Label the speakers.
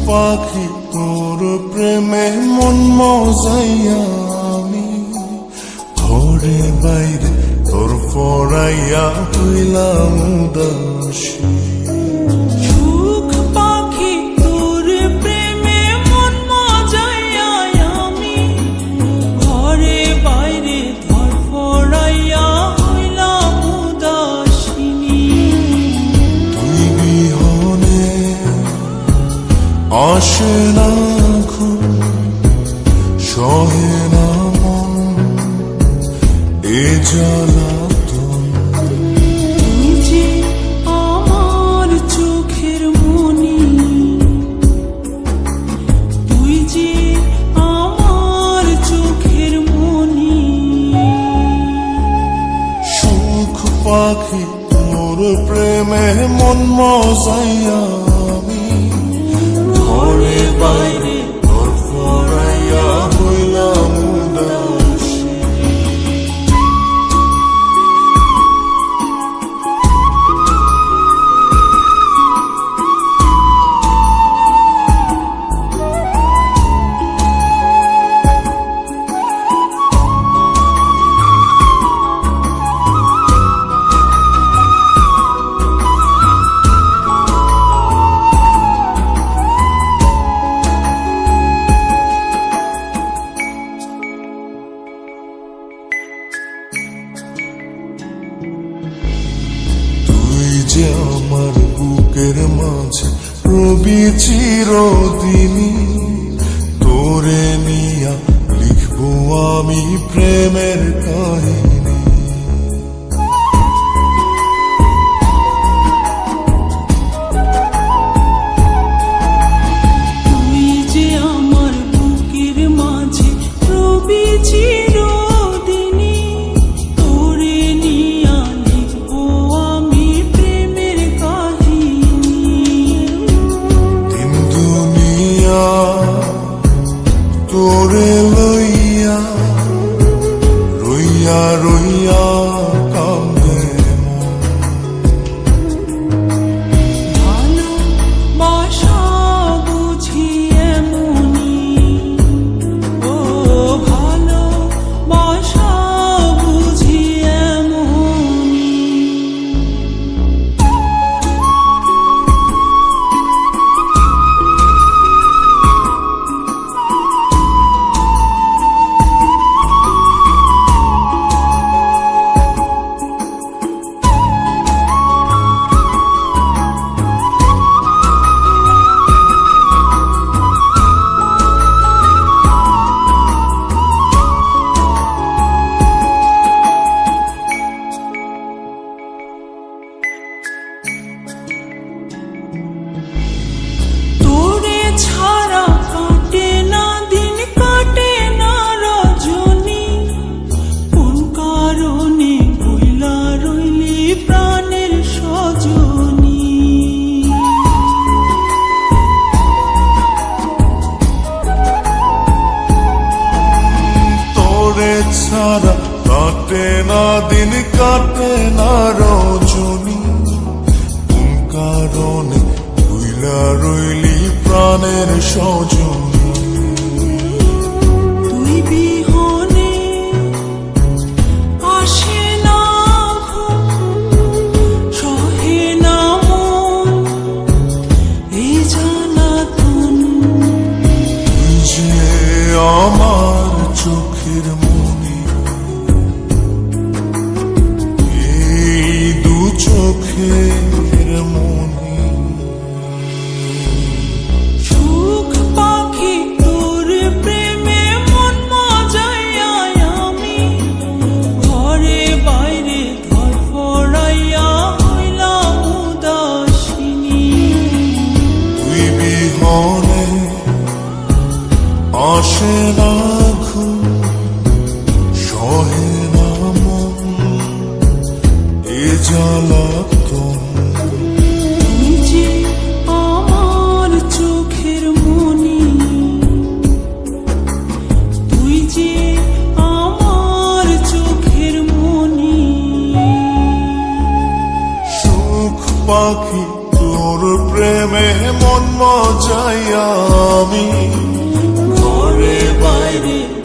Speaker 1: পাখি তোর প্রেমে মন মজাইয়া আমি ঘরে বাইরে তোর পড়াইয়া হইলাম উদাসী।
Speaker 2: সুখ পাখি তোর প্রেমে মন মজাইয়া আমি ঘরে বাইরে তোর পড়াইয়া হইলাম উদাসিনী।
Speaker 1: তুই বিহনে আসে না ঘুম, সহে না মন এ জ্বালাতন।
Speaker 2: তুই যে আমার চোখের মনি, তুই যে আমার চোখের মনি।
Speaker 1: সুখ পাখি তোর প্রেমে মন মজাইয়া আমি ঘরে বাইরে তোর পড়াইয়া হইলাম উদাসী। যে আমার বুকের মাঝে রবি চিরদিনী, তোরে নিয়া লিখবো আমি প্রেমের কাহিনী।
Speaker 2: তুই যে আমার বুকের মাঝে রবি চিরদিনী, তোরে নিয়া লিখবো আমি প্রেমের কাহিনী।
Speaker 1: দিন দুনিয়া তোরে লইয়া রইয়া রইয়া কান্দে মন।
Speaker 2: ভালোবাসা বুঝি এমনি, ও ভালোবাসা বুঝি এমনি। তোরে ছাড়া কাটে না দিন, কাটে না রজনী। কোন কারণে কইলা রইলি প্রাণের সজনী।
Speaker 1: তোরে ছাড়া কাটে না দিন, কাটে না রজনী। কোন কারণে ভুইলা রইলি প্রাণের সজনী।
Speaker 2: তুই বিহনে আসে না ঘুম, সহে না মন এই জ্বালাতন।
Speaker 1: তুই যে আমার চোখের মনি, এই দু চোখের মনি।
Speaker 2: সুখ পাখি তোর প্রেমে মন মজাইয়া আমি ঘরে বাইরে ধর পড়াইয়া হইলাম উদাসিনী।
Speaker 1: তুই বিহনে আসে না ঘুম, সহে না মন এ জ্বালাতন।
Speaker 2: তুই যে আমার চোখের মনি, তুই যে আমার চোখের মনি।
Speaker 1: সুখ পাখি তোর প্রেমে মন মজাইয়া আমি ঘরে বাইরে